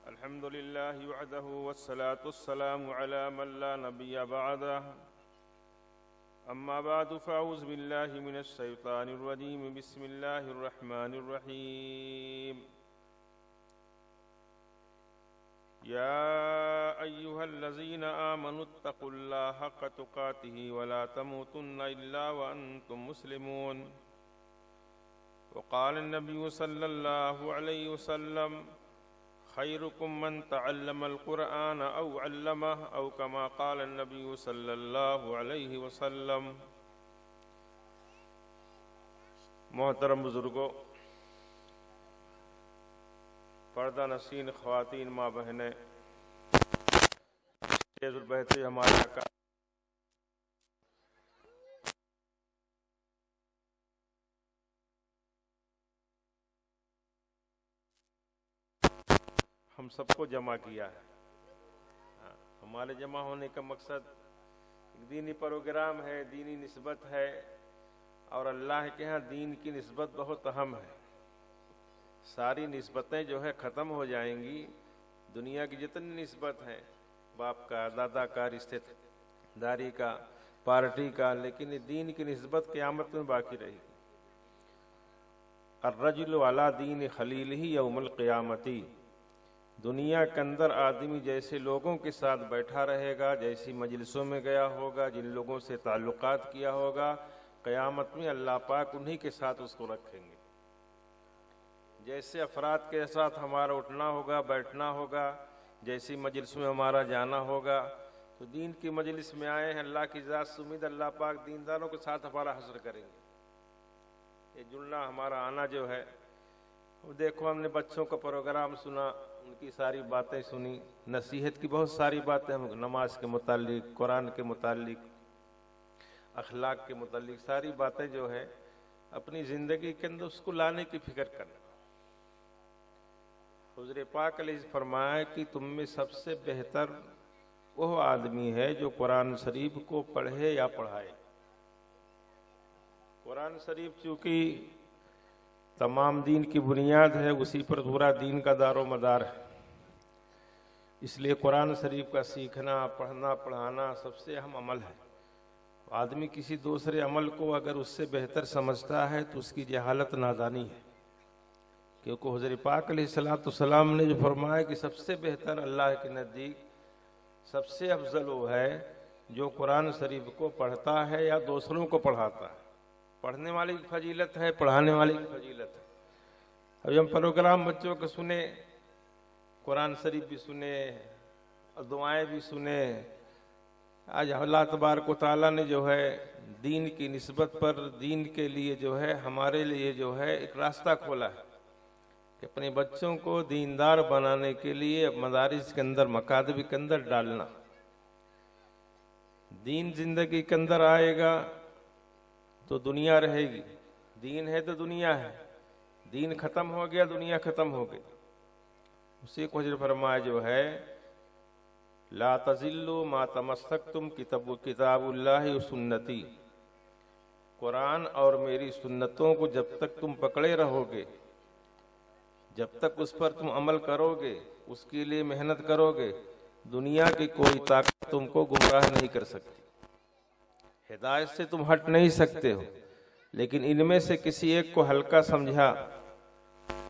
الحمد لله وحده والصلاة والسلام على من لا نبي بعده أما بعد فأعوذ بالله من الشيطان الرجيم بسم الله الرحمن الرحيم يا أيها الذين آمنوا اتقوا الله حق تقاته ولا تموتن إلا وأنتم مسلمون وقال النبي صلى الله عليه وسلم خيركم من تعلم القرآن أو علمه أو كما قال النبي صلى الله عليه وسلم۔ محترم بزرگوں، پردہ نشین خواتین، ماں بہنیں، تیز البہتے ہمارے آقا ہم سب کو جمع کیا ہے۔ ہمارے جمع ہونے کا مقصد ایک دینی پروگرام ہے، دینی نسبت ہے، اور اللہ کے ہاں دین کی نسبت بہت اہم ہے۔ ساری نسبتیں جو ہے ختم ہو جائیں گی، دنیا کی جتنی نسبت ہیں، باپ کا، دادا کا، رشتہ داری کا، پارٹی کا، لیکن دین کی نسبت قیامت میں باقی رہے گی۔ الرجل علی دین خلیلہ یوم القیامتی۔ دنیا کے اندر آدمی جیسے لوگوں کے ساتھ بیٹھا رہے گا، جیسی مجلسوں میں گیا ہوگا، جن لوگوں سے تعلقات کیا ہوگا، قیامت میں اللہ پاک انہی کے ساتھ اس کو رکھیں گے۔ جیسے افراد کے ساتھ ہمارا اٹھنا ہوگا، بیٹھنا ہوگا، جیسی مجلس میں ہمارا جانا ہوگا، تو دین کی مجلس میں آئے ہیں، اللہ کی ذات سے امید، اللہ پاک دینداروں کے ساتھ ہمارا حشر کریں گے۔ یہ جلنا ہمارا آنا جو ہے، دیکھو ہم نے بچوں کا پروگرام سنا، ان کی ساری باتیں سنی، نصیحت کی بہت ساری باتیں، ہم نماز کے متعلق، قرآن کے متعلق، اخلاق کے متعلق ساری باتیں جو ہے اپنی زندگی کے اندر اس کو لانے کی فکر کرنا۔ حضور پاک علیہ فرمایا کہ تم میں سب سے بہتر وہ آدمی ہے جو قرآن شریف کو پڑھے یا پڑھائے۔ قرآن شریف چونکہ تمام دین کی بنیاد ہے، اسی پر پورا دین کا دار و مدار ہے، اس لیے قرآن شریف کا سیکھنا، پڑھنا، پڑھانا سب سے اہم عمل ہے۔ آدمی کسی دوسرے عمل کو اگر اس سے بہتر سمجھتا ہے تو اس کی جہالت نادانی ہے، کیونکہ حضور پاک علیہ السلام نے جو فرمایا کہ سب سے بہتر اللہ کے نزدیک سب سے افضل وہ ہے جو قرآن شریف کو پڑھتا ہے یا دوسروں کو پڑھاتا ہے۔ پڑھنے والی کی فضیلت ہے، پڑھانے والی کی فضیلت ہے۔ اب ہم پروگرام بچوں کو سنے، قرآن شریف بھی سنے اور دعائیں بھی سنے۔ آج اللہ تبارک و تعالیٰ نے جو ہے دین کی نسبت پر، دین کے لیے جو ہے ہمارے لیے جو ہے ایک راستہ کھولا ہے کہ اپنے بچوں کو دیندار بنانے کے لیے مدارس کے اندر، مکاتب کے اندر ڈالنا۔ دین زندگی کے اندر آئے گا تو دنیا رہے گی، دین ہے تو دنیا ہے، دین ختم ہو گیا دنیا ختم ہو گئی۔ اسی کو حضرت فرمایا جو ہے لا تضلوا ما تمسکتم کتاب اللہ و سنتی۔ قرآن اور میری سنتوں کو جب تک تم پکڑے رہو گے، جب تک اس پر تم عمل کرو گے، اس کے لیے محنت کرو گے، دنیا کی کوئی طاقت تم کو گمراہ نہیں کر سکتی۔ ہدایت سے تم ہٹ نہیں سکتے ہو، لیکن ان میں سے کسی ایک کو ہلکا سمجھا،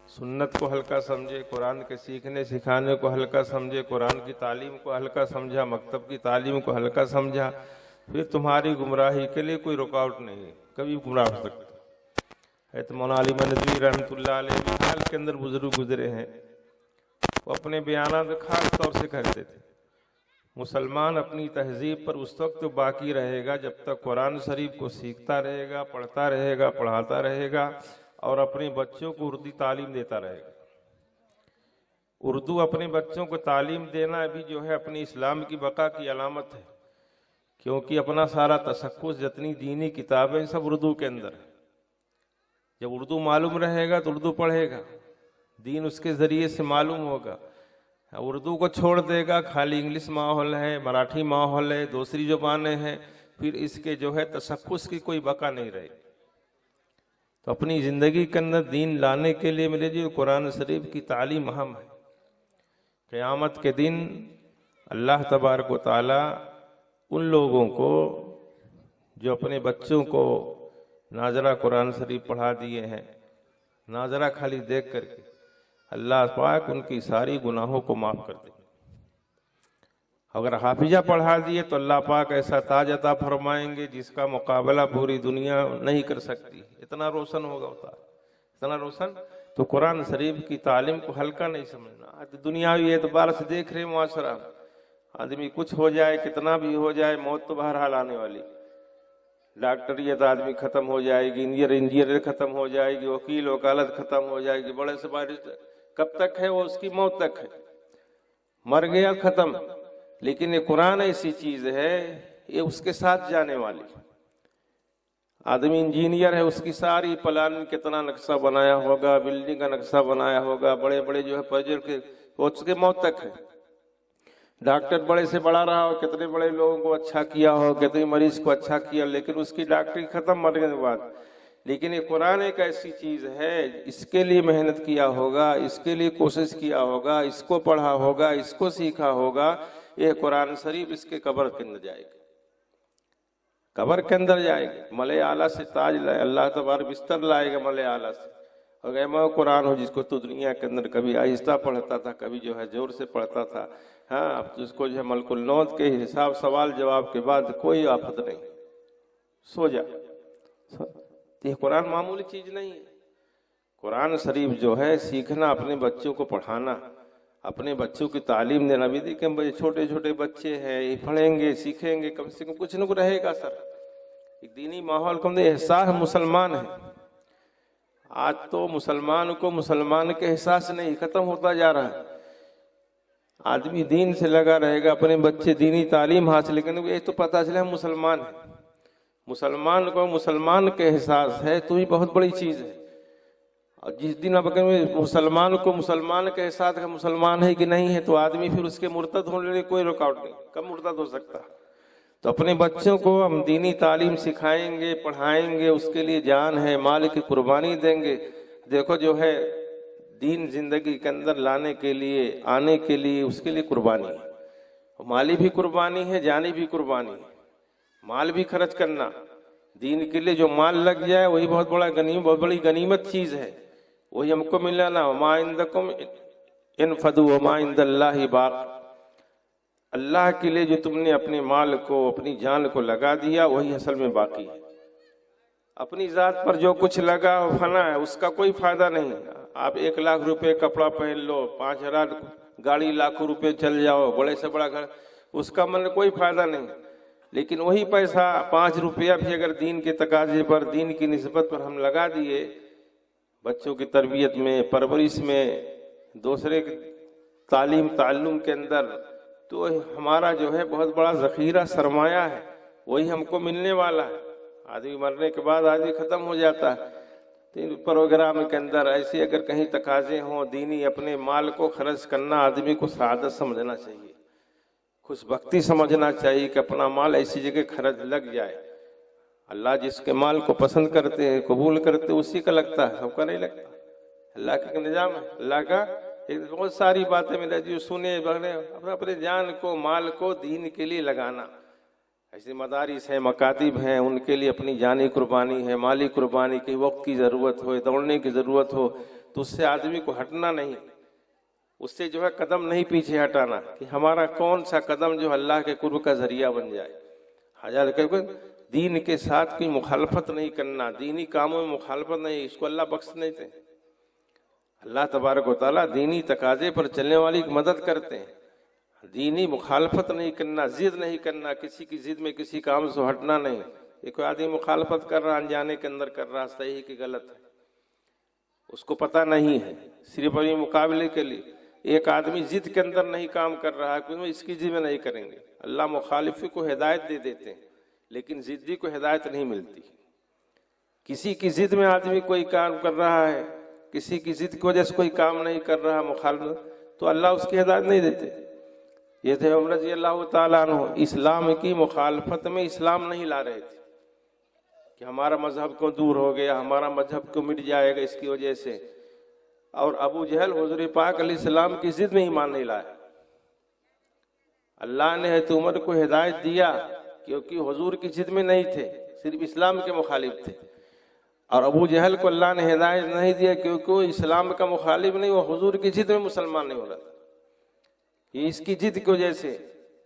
سنت کو ہلکا سمجھے، قرآن کے سیکھنے سکھانے کو ہلکا سمجھے، قرآن کی تعلیم کو ہلکا سمجھا، مکتب کی تعلیم کو ہلکا سمجھا، پھر تمہاری گمراہی کے لیے کوئی رکاوٹ نہیں ہے، کبھی گمراہ ہو سکتا۔ مولانا علی ندوی رحمۃ اللہ علیہ بھی حال کے اندر بزرگ گزرے ہیں، وہ اپنے بیانات خاص طور سے کرتے تھے مسلمان اپنی تہذیب پر اس وقت باقی رہے گا جب تک قرآن شریف کو سیکھتا رہے گا، پڑھتا رہے گا، پڑھاتا رہے گا، اور اپنے بچوں کو اردو تعلیم دیتا رہے گا۔ اردو اپنے بچوں کو تعلیم دینا بھی جو ہے اپنی اسلام کی بقا کی علامت ہے، کیونکہ اپنا سارا تشخص، جتنی دینی کتابیں سب اردو کے اندر ہے۔ جب اردو معلوم رہے گا تو اردو پڑھے گا، دین اس کے ذریعے سے معلوم ہوگا۔ اردو کو چھوڑ دے گا، خالی انگلش ماحول ہے، مراٹھی ماحول ہے، دوسری زبانیں ہیں، پھر اس کے جو ہے تشخص کی کوئی بقا نہیں رہے۔ تو تو اپنی زندگی کے اندر دین لانے کے لیے میرے جی قرآن شریف کی تعلیم اہم ہے۔ قیامت کے دن اللہ تبارک و تعالی ان لوگوں کو جو اپنے بچوں کو ناظرہ قرآن شریف پڑھا دیے ہیں، ناظرہ خالی دیکھ کر کے، اللہ پاک ان کی ساری گناہوں کو معاف کر دے۔ اگر حافظہ پڑھا دیے تو اللہ پاک ایسا تاج عطا فرمائیں گے جس کا مقابلہ پوری دنیا نہیں کر سکتی، اتنا روشن ہوگا اتنا روشن۔ تو قرآن شریف کی تعلیم کو ہلکا نہیں سمجھنا۔ آج دنیاوی اعتبار سے دیکھ رہے معاشرہ، آدمی کچھ ہو جائے، کتنا بھی ہو جائے، موت تو بہرحال آنے والی۔ ڈاکٹریت آدمی ختم ہو جائے گی، انجینئر ختم ہو جائے گی، وکیل وکالت ختم ہو جائے گی، بڑے سے بڑے کب تک ہے وہ؟ اس کی موت تک ہے، مر گیا ختم۔ لیکن یہ قرآن ایسی چیز ہے، یہ اس کے ساتھ جانے والی۔ آدمی انجینئر ہے، اس کی ساری پلان کتنا نقشہ بنایا ہوگا، بلڈنگ کا نقشہ بنایا ہوگا، بڑے بڑے جو ہے پروجیکٹ کے، وہ اس کے موت تک ہے۔ ڈاکٹر بڑے سے بڑا رہا ہو، کتنے بڑے لوگوں کو اچھا کیا ہو، کتنے مریض کو اچھا کیا، لیکن اس کی ڈاکٹری ختم مرنے کے بعد۔ لیکن یہ قرآن ایک ایسی چیز ہے، اس کے لیے محنت کیا ہوگا، اس کے لیے کوشش کیا ہوگا، اس کو پڑھا ہوگا، اس کو سیکھا ہوگا، یہ قرآن شریف اس کے قبر کے اندر جائے گا، قبر کے اندر جائے گا۔ ملے اعلیٰ سے تاج لائے، اللہ تبارک بستر لائے گا ملے اعلیٰ سے۔ اور میں قرآن ہو جس کو تو دنیا کے اندر کبھی آہستہ پڑھتا تھا، کبھی جو ہے زور سے پڑھتا تھا، ہاں اب تو اس کو جو ہے ملک الموت کے حساب سوال جواب کے بعد کوئی آفت نہیں، سو جا۔ یہ قرآن معمولی چیز نہیں ہے۔ قرآن شریف جو ہے سیکھنا، اپنے بچوں کو پڑھانا، اپنے بچوں کی تعلیم دینا بھی۔ دیکھیں بھائی چھوٹے چھوٹے بچے ہیں، یہ پڑھیں گے سیکھیں گے، کم سے کم کچھ نہ کچھ رہے گا سر۔ ایک دینی ماحول کو احساس مسلمان ہے۔ آج تو مسلمان کو مسلمان کے احساس نہیں، ختم ہوتا جا رہا ہے۔ آدمی دین سے لگا رہے گا، اپنے بچے دینی تعلیم حاصل کرنے کو، یہ تو پتہ چلے ہم مسلمان ہیں۔ مسلمان کو مسلمان کے احساس ہے تو ہی بہت بڑی چیز ہے۔ اور جس دن اب مسلمان کو مسلمان کے احساس ہے مسلمان ہے کہ نہیں ہے، تو آدمی پھر اس کے مرتد ہونے کے کوئی رکاوٹ نہیں، کب مرتد ہو سکتا۔ تو اپنے بچوں کو ہم دینی تعلیم سکھائیں گے، پڑھائیں گے، اس کے لیے جان ہے مال کی قربانی دیں گے۔ دیکھو جو ہے دین زندگی کے اندر لانے کے لیے، آنے کے لیے، اس کے لیے قربانی ہے، مالی بھی قربانی ہے، جانی بھی قربانی ہے۔ مال بھی خرچ کرنا دین کے لیے، جو مال لگ جائے وہی بہت بہت بڑی غنیمت چیز ہے، وہی ہم کو ملنا نا۔ وما عندکم ينفد وما عند اللہ باق۔ اللہ کے لیے جو تم نے اپنے مال کو، اپنی جان کو لگا دیا، وہی اصل میں باقی ہے۔ اپنی ذات پر جو کچھ لگا وہ فنا ہے، اس کا کوئی فائدہ نہیں۔ آپ 1,00,000 روپے کپڑا پہن لو، 5,000 گاڑی، لاکھوں روپے چل جاؤ، بڑے سے بڑا گھر، اس کا من کوئی فائدہ نہیں۔ لیکن وہی پیسہ 5 روپیہ بھی اگر دین کے تقاضے پر، دین کی نسبت پر ہم لگا دیے، بچوں کی تربیت میں، پرورش میں، دوسرے کی تعلم کے اندر، تو ہمارا جو ہے بہت بڑا ذخیرہ سرمایہ ہے، وہی ہم کو ملنے والا ہے۔ آدمی مرنے کے بعد آدمی ختم ہو جاتا ہے۔ پروگرام کے اندر ایسے اگر کہیں تقاضے ہوں دینی، اپنے مال کو خرچ کرنا آدمی کو سعادت سمجھنا چاہیے، خوش بختی سمجھنا چاہیے کہ اپنا مال ایسی جگہ خرچ لگ جائے۔ اللہ جس کے مال کو پسند کرتے ہیں، قبول کرتے ہیں، اسی کا لگتا ہے، سب کا نہیں لگتا۔ اللہ کا نظام ہے، اللہ کا بہت ساری باتیں میرے جو سنے بغنے، اپنے جان کو، مال کو دین کے لیے لگانا۔ ایسے مدارس ہیں، مکاتب ہیں، ان کے لیے اپنی جانی قربانی ہے، مالی قربانی کی، وقت کی ضرورت ہو، دوڑنے کی ضرورت ہو، تو اس سے آدمی کو ہٹنا نہیں، اس سے جو ہے قدم نہیں پیچھے ہٹانا، کہ ہمارا کون سا قدم جو اللہ کے قرب کا ذریعہ بن جائے۔ حضرت دین کے ساتھ کوئی مخالفت نہیں کرنا، دینی کاموں میں مخالفت نہیں، اس کو اللہ بخش نہیں دیں۔ اللہ تبارک و تعالیٰ دینی تقاضے پر چلنے والی کی مدد کرتے ہیں۔ دینی مخالفت نہیں کرنا، ضد نہیں کرنا، کسی کی ضد میں کسی کام سے ہٹنا نہیں۔ یہ کوئی آدمی مخالفت کر رہا، انجانے کے اندر کر رہا، صحیح کہ غلط ہے، اس کو پتہ نہیں ہے، صرف ابھی مقابلے کے لیے۔ ایک آدمی ضد کے اندر نہیں کام کر رہا ہے، کوئی اس کی ضد میں نہیں کریں گے۔ اللہ مخالفی کو ہدایت دے دیتے ہیں، لیکن ضدی کو ہدایت نہیں ملتی۔ کسی کی ضد میں آدمی کوئی کام کر رہا ہے، کسی کی ضد کی وجہ سے کوئی کام نہیں کر رہا، مخالفت، تو اللہ اس کی ہدایت نہیں دیتے۔ یہ تھے عمر رضی اللہ تعالیٰ عنہ، اسلام کی مخالفت میں اسلام نہیں لا رہے تھے، کہ ہمارا مذہب کیوں دور ہو گیا، ہمارا مذہب کیوں مٹ جائے گا اس کی وجہ سے۔ اور ابو جہل حضور پاک علیہ السلام کی ضد میں ایمان نہیں لایا۔ اللہ نے حضرت عمر کو ہدایت دیا کیونکہ حضور کی ضد میں نہیں تھے، صرف اسلام کے مخالف تھے، اور ابو جہل کو اللہ نے ہدایت نہیں دیا کیونکہ وہ اسلام کا مخالف نہیں، وہ حضور کی ضد میں مسلمان نہیں ہو رہا تھا۔ یہ اس کی ضد کی وجہ سے،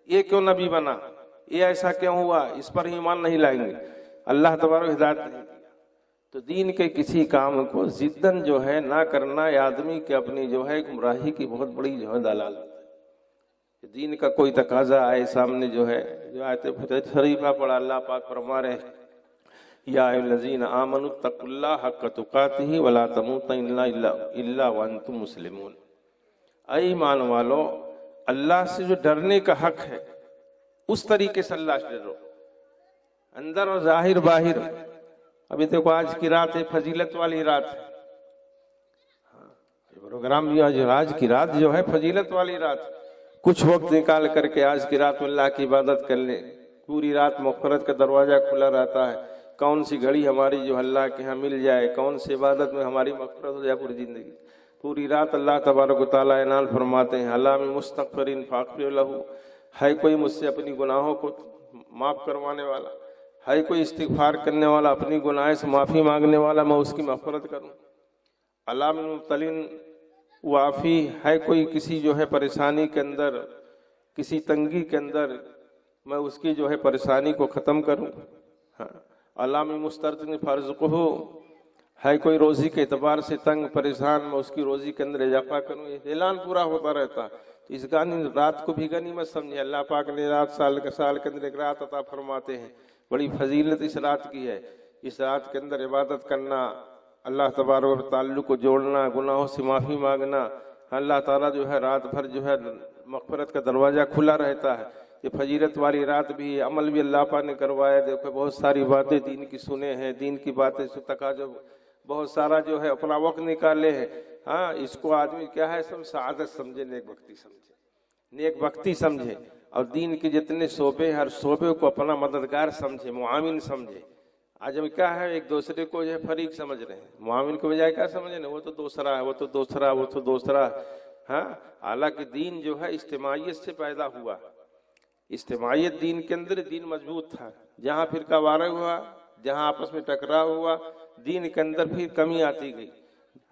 یہ کیوں نبی بنا، یہ ایسا کیوں ہوا، اس پر ایمان نہیں لائیں گے، اللہ تبارک ہدایت نہیں دیا۔ تو دین کے کسی کام کو ضدن جو ہے نہ کرنا، یہ آدمی کے اپنی جو ہے گمراہی کی بہت بڑی جو ہے دلالت ہے۔ دین کا کوئی تقاضا آئے سامنے جو ہے، جو آیت شریفہ پڑھا، اللہ پاک فرما رہے ہیں یا ایھا الذین آمنوا اتقوا اللہ حق تقاتہ ولا تموتن الا وانتم مسلمون۔ اے ایمان والو، اللہ سے جو ڈرنے کا حق ہے اس طریقے سے اللہ سے ڈرو، اندر اور ظاہر باہر۔ ابھی دیکھو آج کی رات ہے، فضیلت والی رات ہے، پروگرام بھی آج کی رات جو ہے فضیلت والی رات، کچھ وقت نکال کر کے آج کی رات میں اللہ کی عبادت کر لیں۔ پوری رات مغفرت کا دروازہ کھلا رہتا ہے، کون سی گھڑی ہماری جو اللہ کے ہاں مل جائے، کون سی عبادت میں ہماری مغفرت ہو جائے پوری زندگی۔ پوری رات اللہ تبارک و تعالیٰ اعلان فرماتے ہیں اللہ من مستغفر فاغفر لہ، ہے کوئی مجھ سے اپنی گناہوں کو معاف کروانے والا، ہے کوئی استغفار کرنے والا، اپنی گناہ سے معافی مانگنے والا، میں اس کی مغفرت کروں۔ اللہ من مبتلین وافی، ہے کوئی کسی جو ہے پریشانی کے اندر، کسی تنگی کے اندر، میں اس کی جو ہے پریشانی کو ختم کروں۔ اللہ من مسترزق فارزقہ، ہے کوئی روزی کے اعتبار سے تنگ پریشان، میں اس کی روزی کے اندر اضافہ کروں۔ یہ اعلان پورا ہوتا رہتا، تو اس رات کو بھی غنیمت سمجھے۔ اللہ پاک نے سال کے اندر ایک رات عطا فرماتے ہیں، بڑی فضیلت اس رات کی ہے۔ اس رات کے اندر عبادت کرنا، اللہ تبارک و تعلق کو جوڑنا، گناہوں سے معافی مانگنا، اللہ تعالیٰ جو ہے رات بھر جو ہے مغفرت کا دروازہ کھلا رہتا ہے۔ یہ فضیلت والی رات بھی، عمل بھی اللہ پاک نے کروایا۔ دیکھو بہت ساری باتیں دین کی سنے ہیں، دین کی باتیں تقاضا بہت سارا جو ہے اپنا وقت نکالے ہیں۔ اس کو آدمی کیا ہے سب سعادت سمجھے، نیک بختی سمجھے، نیک بختی سمجھے، اور دین کے جتنے شعبے، ہر شعبے کو اپنا مددگار سمجھے، معاون سمجھے۔ آج ہم کیا ہے ایک دوسرے کو جو ہے فریق سمجھ رہے ہیں، معاون کے بجائے کیا سمجھ رہے ہیں، وہ تو دوسرا ہے، وہ تو دوسرا، وہ تو دوسرا۔ حالانکہ دین جو ہے اجتماعیت سے پیدا ہوا، اجتماعیت دین کے اندر، دین مضبوط تھا۔ جہاں فرقہ وارہ ہوا، جہاں آپس میں ٹکراؤ ہوا، دین کے اندر پھر کمی آتی گئی۔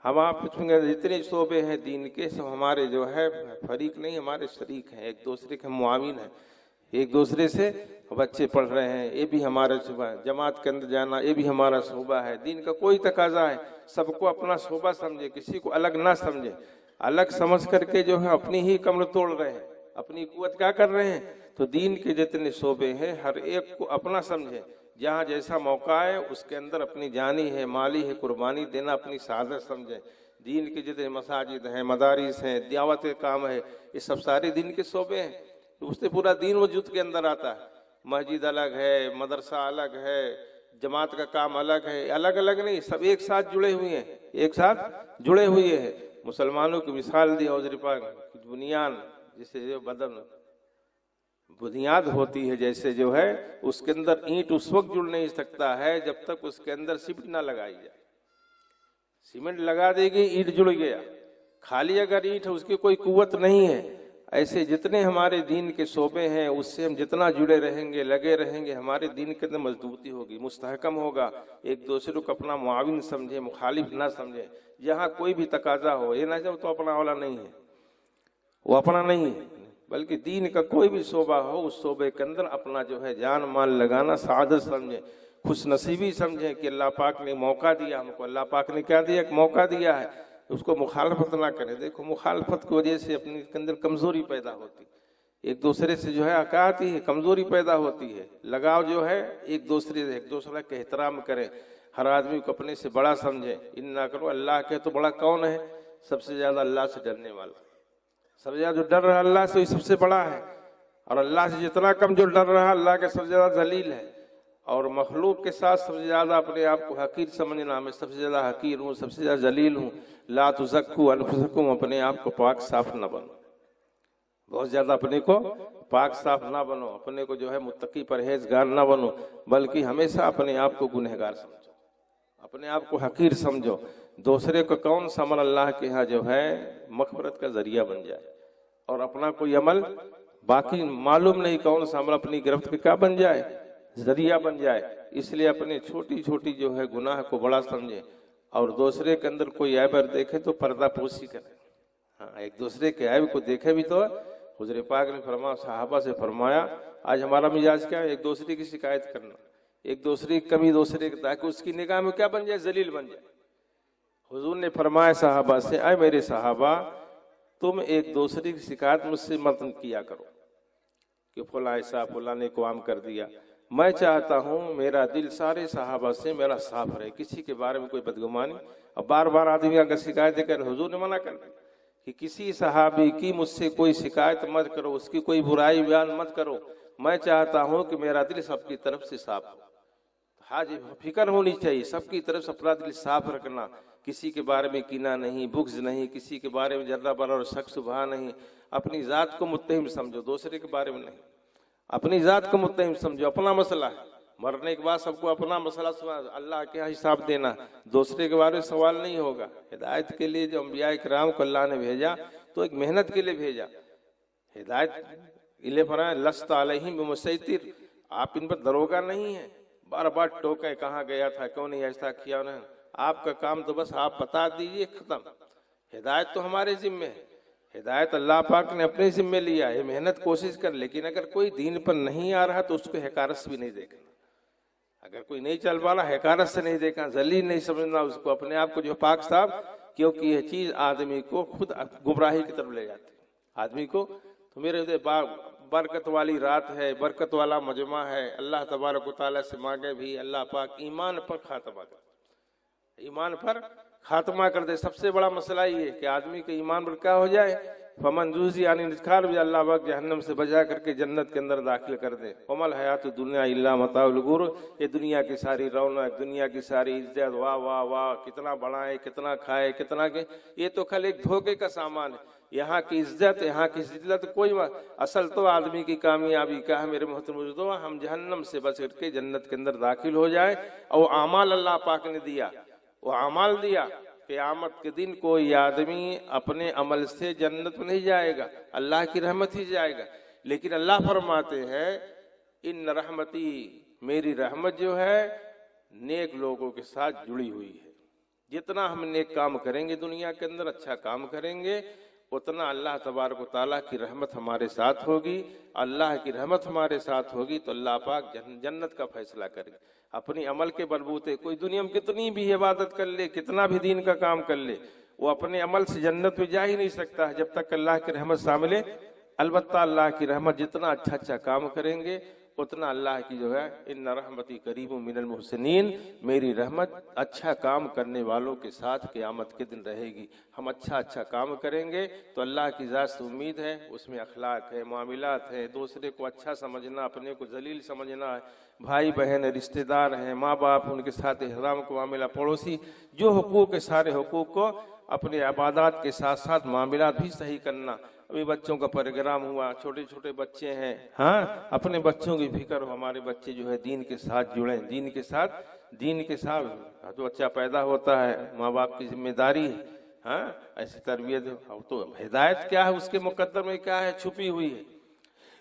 ہم آپس میں جتنے شعبے ہیں دین کے، سب ہمارے جو ہے فریق نہیں، ہمارے شریک ہیں، ایک دوسرے کے معاون ہیں۔ ایک دوسرے سے بچے پڑھ رہے ہیں، یہ بھی ہمارا شعبہ ہے، جماعت کے اندر جانا یہ بھی ہمارا شعبہ ہے۔ دین کا کوئی تقاضا ہے، سب کو اپنا شعبہ سمجھے، کسی کو الگ نہ سمجھے۔ الگ سمجھ کر کے جو ہے اپنی ہی کمر توڑ رہے ہیں، اپنی قوت کیا کر رہے ہیں۔ تو دین کے جتنے شعبے ہیں ہر ایک کو اپنا سمجھے، جہاں جیسا موقع ہے اس کے اندر اپنی جانی ہے، مالی ہے، قربانی دینا اپنی سعادت سمجھے۔ دین کے جتنے مساجد ہیں، مدارس ہیں، دعوت کام ہے، یہ سب سارے دین کے شعبے ہیں۔ اس سے پورا دین وجود کے اندر آتا ہے۔ مسجد الگ ہے، مدرسہ الگ ہے، جماعت کا کام الگ ہے، الگ الگ نہیں، سب ایک ساتھ جڑے ہوئے ہیں، ایک ساتھ جڑے ہوئے ہیں۔ مسلمانوں کی مثال دی حضور پاک، بنیاد جسے جو بدن بنیاد ہوتی ہے، جیسے جو ہے اس کے اندر اینٹ اس وقت جڑ نہیں سکتا ہے جب تک اس کے اندر سیمنٹ نہ لگائی جائے۔ سیمنٹ لگا دے گی اینٹ جڑ گیا، خالی اگر اینٹ ہے اس کی کوئی قوت نہیں ہے۔ ایسے جتنے ہمارے دین کے شعبے ہیں اس سے ہم جتنا جڑے رہیں گے، لگے رہیں گے، ہمارے دین کے اندر مضبوطی ہوگی، مستحکم ہوگا۔ ایک دوسرے کو اپنا معاون سمجھے، مخالف نہ سمجھے۔ جہاں کوئی بھی تقاضا ہو، یہ نہ چاہو تو اپنا والا نہیں ہے، وہ اپنا نہیں ہے، بلکہ دین کا کوئی بھی شعبہ ہو اس شعبے کے اندر اپنا جو ہے جان مال لگانا سعادت سمجھے، خوش نصیبی سمجھے کہ اللہ پاک نے موقع دیا ہم کو۔ اللہ پاک نے کیا دیا؟ ایک موقع دیا ہے، اس کو مخالفت نہ کرے۔ دیکھو مخالفت کی وجہ سے اپنے کے اندر کمزوری پیدا ہوتی، ایک دوسرے سے جو ہے کیا آتی ہے؟ کمزوری پیدا ہوتی ہے۔ لگاؤ جو ہے ایک دوسرے سے، ایک دوسرے کا احترام کرے، ہر آدمی کو اپنے سے بڑا سمجھے۔ ان نہ کرو اللہ کے تو بڑا کون ہے؟ سب سے زیادہ اللہ سے ڈرنے والا، سب سے زیادہ جو ڈر رہا اللہ سے وہی سب سے بڑا ہے، اور اللہ سے جتنا کم جو ڈر رہا اللہ کے سب سے زیادہ ذلیل ہے۔ اور مخلوق کے ساتھ سب سے زیادہ اپنے آپ کو حقیر سمجھنا، میں سب سے زیادہ حقیر ہوں، سب سے زیادہ ذلیل ہوں۔ لا تزکوا انفسکم، اپنے آپ کو پاک صاف نہ بنو، بہت زیادہ اپنے کو پاک صاف نہ بنو، اپنے کو جو ہے متقی پرہیزگار نہ بنو، بلکہ ہمیشہ اپنے آپ کو گنہگار سمجھو، اپنے آپ کو حقیر سمجھو، دوسرے کو کون سا عمل اللہ کے ہاں جو ہے مغفرت کا ذریعہ بن جائے، اور اپنا کوئی عمل باقی معلوم نہیں کون سا عمل اپنی گرفت کے کیا بن جائے، ذریعہ بن جائے۔ اس لیے اپنے چھوٹی چھوٹی جو ہے گناہ کو بڑا سمجھے، اور دوسرے کے اندر کوئی عیب دیکھے تو پردہ پوشی کرے۔ ہاں، ایک دوسرے کے عیب کو دیکھے بھی تو حضور پاک نے فرمایا، صحابہ سے فرمایا، آج ہمارا مزاج کیا ہے؟ ایک دوسرے کی شکایت کرنا، ایک دوسرے کی کمی دوسرے کی، تاکہ اس کی نگاہ میں کیا بن جائے؟ ذلیل بن جائے۔ حضور نے فرمایا صحابہ سے، اے میرے صحابہ، تم ایک دوسرے کی شکایت مجھ سے مت کیا کرو کہ فلاں ایسا، فلاں نے کو عام کر دیا۔ میں چاہتا ہوں میرا دل سارے صحابہ سے میرا صاف رہے، کسی کے بارے میں کوئی بدگمانی۔ اب بار بار آدمی اگر شکایت کر، حضور نے منع کر دیا کہ کسی صحابی کی مجھ سے کوئی شکایت مت کرو، اس کی کوئی برائی بیان مت کرو، میں چاہتا ہوں کہ میرا دل سب کی طرف سے صاف ہو۔ ہاں جی، فکر ہونی چاہیے سب کی طرف سے اپنا دل صاف رکھنا، کسی کے بارے میں کینہ نہیں، بغض نہیں، کسی کے بارے میں ذرہ برابر شک شبہ نہیں، اپنی ذات کو متہم سمجھو، دوسرے کے بارے میں نہیں، اپنی ذات کو متہم سمجھو۔ اپنا مسئلہ ہے، مرنے کے بعد سب کو اپنا مسئلہ اللہ کے حساب دینا، دوسرے کے بارے میں سوال نہیں ہوگا۔ ہدایت کے لیے جو انبیاء کرام کو اللہ نے بھیجا تو ایک محنت کے لیے بھیجا، ہدایت لیے فرمایا لست علیہم بمسیطر، آپ ان پر دروگا نہیں ہیں، بار بار ٹوکیں کہاں گیا تھا، کیوں نہیں ایسا کیا انہوں نے، آپ کا کام تو بس آپ بتا دیجئے، ختم۔ ہدایت تو ہمارے ذمہ ہے، ہدایت اللہ پاک نے اپنے ذمہ لیا ہے، محنت کوشش کر، لیکن اگر کوئی دین پر نہیں آ رہا تو اس کو حقارت سے بھی نہیں دیکھنا، اگر کوئی نہیں چل پا رہا حقارت سے نہیں دیکھنا، ذلیل نہیں سمجھنا اس کو، اپنے آپ کو جو پاک صاحب، کیونکہ یہ چیز آدمی کو خود گمراہی کی طرف لے جاتی ہے آدمی کو۔ تو میرے برکت والی رات ہے، برکت والا مجمع ہے، اللہ تبارک و تعالیٰ سے مانگے بھی اللہ پاک ایمان پر خاتمہ کر دے، ایمان پر خاتمہ کر دے۔ سب سے بڑا مسئلہ یہ ہے کہ آدمی کے ایمان پر کیا ہو جائے، فمن زحزح عن النار بھی اللہ پاک جہنم سے بچا کر کے جنت کے اندر داخل کر دے۔ وما الحیات الدنیا الا متاع الغرور، یہ دنیا کی ساری رونق، دنیا کی ساری عزت، واہ واہ واہ، کتنا بڑھائے، کتنا کھائے، کتنا کہ یہ تو کل ایک دھوکے کا سامان ہے۔ یہاں کی عزت، یہاں کی ذلت کوئی اصل تو آدمی کی کامیابی کیا ہے میرے محترم بزرگوں؟ ہم جہنم سے بچ کر کے جنت کے اندر داخل ہو جائے، اور اعمال اللہ پاک نے دیا، وہ اعمال دیا۔ قیامت کے دن کوئی آدمی اپنے عمل سے جنت میں نہیں جائے گا، اللہ کی رحمت ہی جائے گا، لیکن اللہ فرماتے ہیں ان رحمتی، میری رحمت جو ہے نیک لوگوں کے ساتھ جڑی ہوئی ہے۔ جتنا ہم نیک کام کریں گے دنیا کے اندر، اچھا کام کریں گے، اتنا اللہ تبارک و تعالیٰ کی رحمت ہمارے ساتھ ہوگی۔ اللہ کی رحمت ہمارے ساتھ ہوگی تو اللہ پاک جنت کا فیصلہ کرے۔ اپنی عمل کے بلبوتے کوئی دنیا میں کتنی بھی عبادت کر لے، کتنا بھی دین کا کام کر لے، وہ اپنے عمل سے جنت میں جا ہی نہیں سکتا جب تک اللہ کی رحمت شامل ہے۔ البتہ اللہ کی رحمت، جتنا اچھا کام کریں گے اتنا اللہ کی جو ہے ان رحمتی قریب من المحسنین، میری رحمت اچھا کام کرنے والوں کے ساتھ قیامت کے دن رہے گی۔ ہم اچھا کام کریں گے تو اللہ کی ذات سے امید ہے، اس میں اخلاق ہے، معاملات ہے، دوسرے کو اچھا سمجھنا، اپنے کو ذلیل سمجھنا ہے، بھائی بہن رشتہ دار ہیں، ماں باپ، ان کے ساتھ احترام کا معاملہ، پڑوسی، جو حقوق ہے سارے حقوق کو اپنے عبادات کے ساتھ ساتھ معاملات بھی صحیح کرنا۔ ابھی بچوں کا پروگرام ہوا، چھوٹے چھوٹے بچے ہیں، ہاں اپنے بچوں کی فکر ہو، ہمارے بچے جو ہے دین کے ساتھ جڑیں، دین کے ساتھ جو بچہ پیدا ہوتا ہے ماں باپ کی ذمہ داری ہے، ہاں ایسی تربیت تو ہدایت کیا ہے اس کے مقدر میں کیا ہے چھپی ہوئی ہے،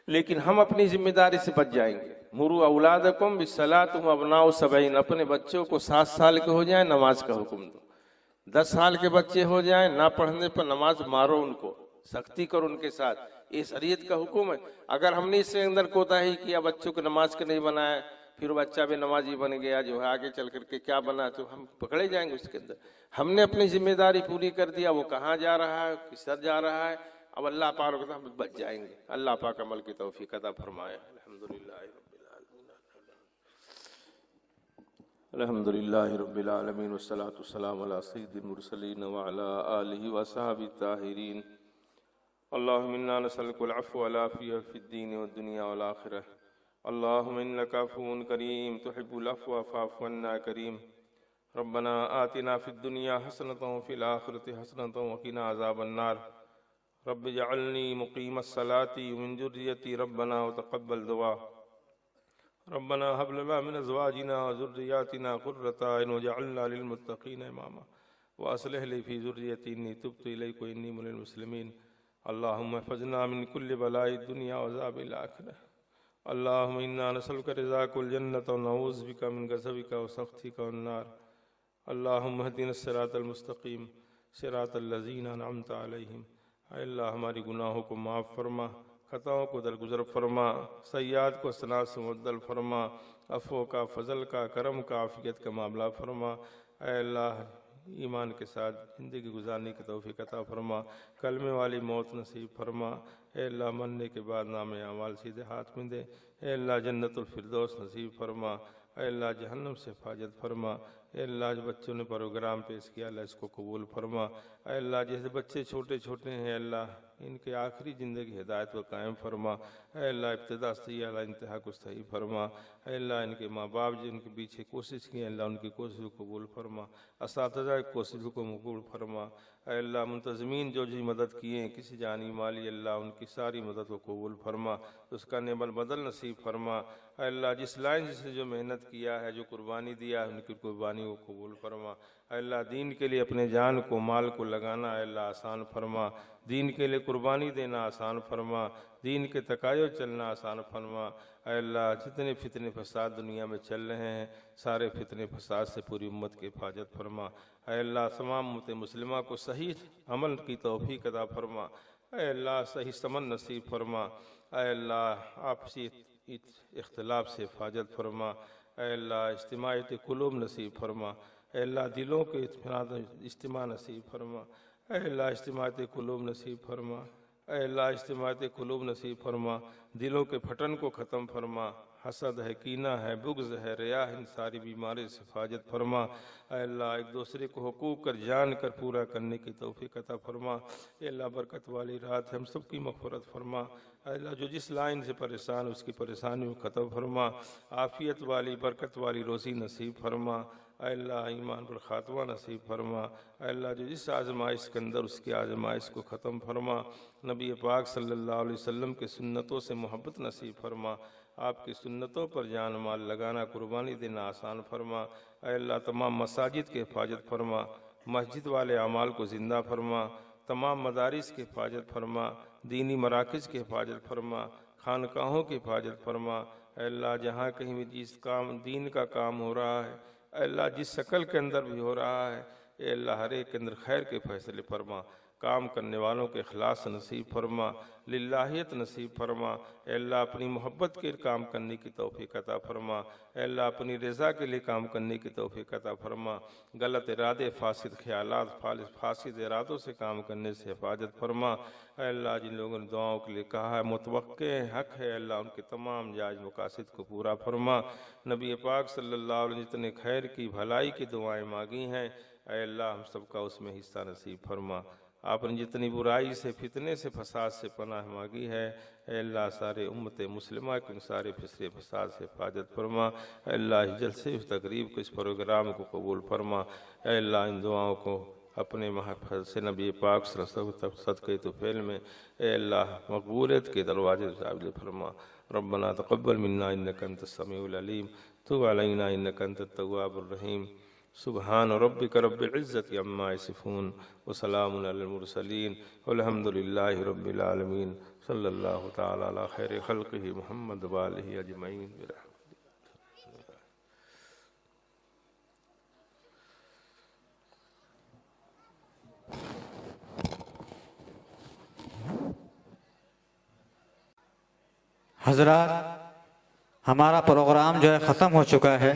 لیکن ہم اپنی ذمہ داری سے بچ جائیں گے۔ مروا اولادکم بالصلاۃ وهم ابناء 70، اپنے بچوں کو 7 سال کے ہو جائیں نماز کا حکم دو، 10 سال کے بچے ہو جائیں نہ پڑھنے پر نماز مارو، ان کو سختی کرو ان کے ساتھ، یہ شریعت کا حکم ہے۔ اگر ہم نے اس سے اندر کوتاہی کیا، بچوں کو نماز کا نہیں بنایا، پھر بچہ بھی نمازی بن گیا، جو ہے آگے چل کر کے کیا بنا، تو ہم پکڑے جائیں گے اس کے اندر۔ ہم نے اپنی ذمہ داری پوری کر دیا، وہ کہاں جا رہا ہے، کس طرح جا رہا ہے، اب اللہ پاک کو ہم بچ جائیں گے۔ اللہ پاک عمل کی توفیق عطا فرمائے۔ الحمدللہ رب العالمین والصلاة والسلام علی سید المرسلین وعلی آلہ وصحبہ الطاہرین۔ اللہم انا نسألک العفو والعافیہ فی الدین والدنیا والآخرہ۔ اللہم انک عفو کریم تحب العفو فاعف عنا کریم۔ ربنا آتنا فی الدنیا حسنۃ وفی الآخرۃ حسنۃ وقنا عذاب النار۔ رب اجعلنی مقیم الصلاۃ ومن ذریتی ربنا وتقبل دعا ربنا هب لنا من ازواجنا وذرياتنا قرة اعين واجعلنا للمتقين اماما واصلح لي في ذريتي اني تبت اليك واني من المسلمين اللهم احفظنا من كل بلاء الدنيا وعذاب الاخرة اللهم انا نسألك رضاك والجنة ونعوذ بك من غضبك وسخطك والنار اللهم اهدنا الصراط المستقیم صراط الذین انعمت علیہم۔ اے اللہ ہماری گناہوں کو معاف فرما، خطاؤں کو درگزر فرما، سیئات کو حسنات سے مبدل فرما، عفو کا، فضل کا، کرم کا، عافیت کا معاملہ فرما۔ اے اللہ ایمان کے ساتھ زندگی گزارنے کی توفیق عطا فرما، کلمے والی موت نصیب فرما۔ اے اللہ مرنے کے بعد نام اعمال سیدھے ہاتھ میں دے۔ اے اللہ جنت الفردوس نصیب فرما۔ اے اللہ جہنم سے حفاظت فرما۔ اے اللہ جو بچوں نے پروگرام پیش کیا اللہ اس کو قبول فرما۔ اے اللہ جیسے بچے چھوٹے چھوٹے ہیں اللہ ان کے آخری زندگی ہدایت کو قائم فرما۔ اے اللہ ابتدا صحیح اللہ انتہا کو صحیح فرما۔ اے اللہ ان کے ماں باپ جن کے پیچھے کوشش کی اللہ ان کی کوشش کو قبول فرما، اساتذہ کی کوشش کو قبول فرما۔ اے اللہ منتظمین جو مدد کیے ہیں کسی جانی مالی اللہ ان کی ساری مدد کو قبول فرما، اس کا نعم البدل نصیب فرما۔ اے اللہ جس لائن سے جو محنت کیا ہے جو قربانی دیا ہے ان کی قربانی کو قبول فرما۔ اے اللہ دین کے لیے اپنے جان کو مال کو لگانا اے اللہ آسان فرما، دین کے لیے قربانی دینا آسان فرما، دین کے تقاضوں چلنا آسان فرما۔ اے اللہ جتنے فتنے فساد دنیا میں چل رہے ہیں سارے فتنے فساد سے پوری امت کی حفاظت فرما۔ اے اللہ تمام امت مسلمہ کو صحیح عمل کی توفیق عطا فرما۔ اے اللہ صحیح سمن نصیب فرما۔ اے اللہ آپسی اختلاف سے حفاظت فرما۔ اے اللہ اجتماعیت قلوب نصیب فرما۔ اے اللہ دلوں کے اجتماع نصیب فرما۔ اے اللہ اجتماعیت قلوب نصیب فرما۔ اے اللہ اجتماعیت قلوب نصیب فرما، دلوں کے پھٹن کو ختم فرما، حسد ہے، کینہ ہے، بغض ہے، ریا ہے، ان ساری بیماری سے حفاظت فرما۔ اے اللہ ایک دوسرے کو حقوق کر جان کر پورا کرنے کی توفیق عطا فرما۔ اے اللہ برکت والی رات ہے ہم سب کی مغفرت فرما۔ اے اللہ جو جس لائن سے پریشان اس کی پریشانیوں کو ختم فرما، عافیت والی برکت والی روزی نصیب فرما۔ اے اللہ ایمان پر خاتمہ نصیب فرما۔ اے اللہ جو جس آزمائش کے اندر اس کی آزمائش کو ختم فرما، نبی پاک صلی اللہ علیہ وسلم کے سنتوں سے محبت نصیب فرما، آپ کی سنتوں پر جان مال لگانا قربانی دینا آسان فرما۔ اے اللہ تمام مساجد کی حفاظت فرما، مسجد والے اعمال کو زندہ فرما، تمام مدارس کی حفاظت فرما، دینی مراکز کی حفاظت فرما، خانقاہوں کی حفاظت فرما۔ اے اللہ جہاں کہیں بھی جس کام دین کا کام ہو رہا ہے اے اللہ جس شکل کے اندر بھی ہو رہا ہے اے اللہ ہر ایک کے اندر خیر کے فیصلے فرما، کام کرنے والوں کے اخلاص نصیب فرما، للہیت نصیب فرما۔ اے اللہ اپنی محبت کے کام کرنے کی توفیق عطا فرما۔ اے اللہ اپنی رضا کے لیے کام کرنے کی توفیق عطا فرما، غلط ارادے، فاسد خیالات، فاسد ارادوں سے کام کرنے سے حفاظت فرما۔ اے اللہ جن لوگوں نے دعاؤں کے لیے کہا ہے متوقع حق ہے اللہ ان کے تمام جائز مقاصد کو پورا فرما۔ نبی پاک صلی اللہ علیہ وسلم جتنے خیر کی بھلائی کی دعائیں مانگی ہیں اے اللہ ہم سب کا اس میں حصہ نصیب فرما۔ آپ نے جتنی برائی سے فتنے سے فساد سے پناہ مانگی ہے اے اللہ سارے امت مسلمہ کے ان سارے فسرے فساد سے حفاظت فرما۔ اے اللہ اس جلسے اس تقریب کو اس پروگرام کو قبول فرما۔ اے اللہ ان دعاؤں کو اپنے محفظ سے نبی پاک صلی اللہ علیہ وسلم صدقے طفیل میں اے اللہ مقبولیت کے دروازے سے فرما۔ ربنا تقبل منا انک انت السمیع العلیم تب علینا انک انت التواب الرحیم۔ سبحان ربک رب العزت عما یصفون وسلام علی المرسلین والحمد للہ رب العالمین صلی اللہ تعالی علی خیر خلقہ محمد وآلہ اجمعین برحمتہ۔ حضرات ہمارا پروگرام جو ہے ختم ہو چکا ہے،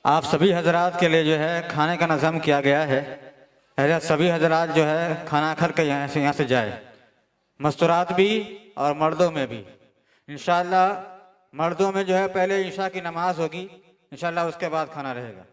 آپ سبھی حضرات کے لیے جو ہے کھانے کا نظم کیا گیا ہے۔ حضرت سبھی حضرات جو ہے کھانا کھا کے یہاں سے جائے، مستورات بھی اور مردوں میں بھی۔ انشاءاللہ مردوں میں جو ہے پہلے عشاء کی نماز ہوگی، انشاءاللہ اس کے بعد کھانا رہے گا۔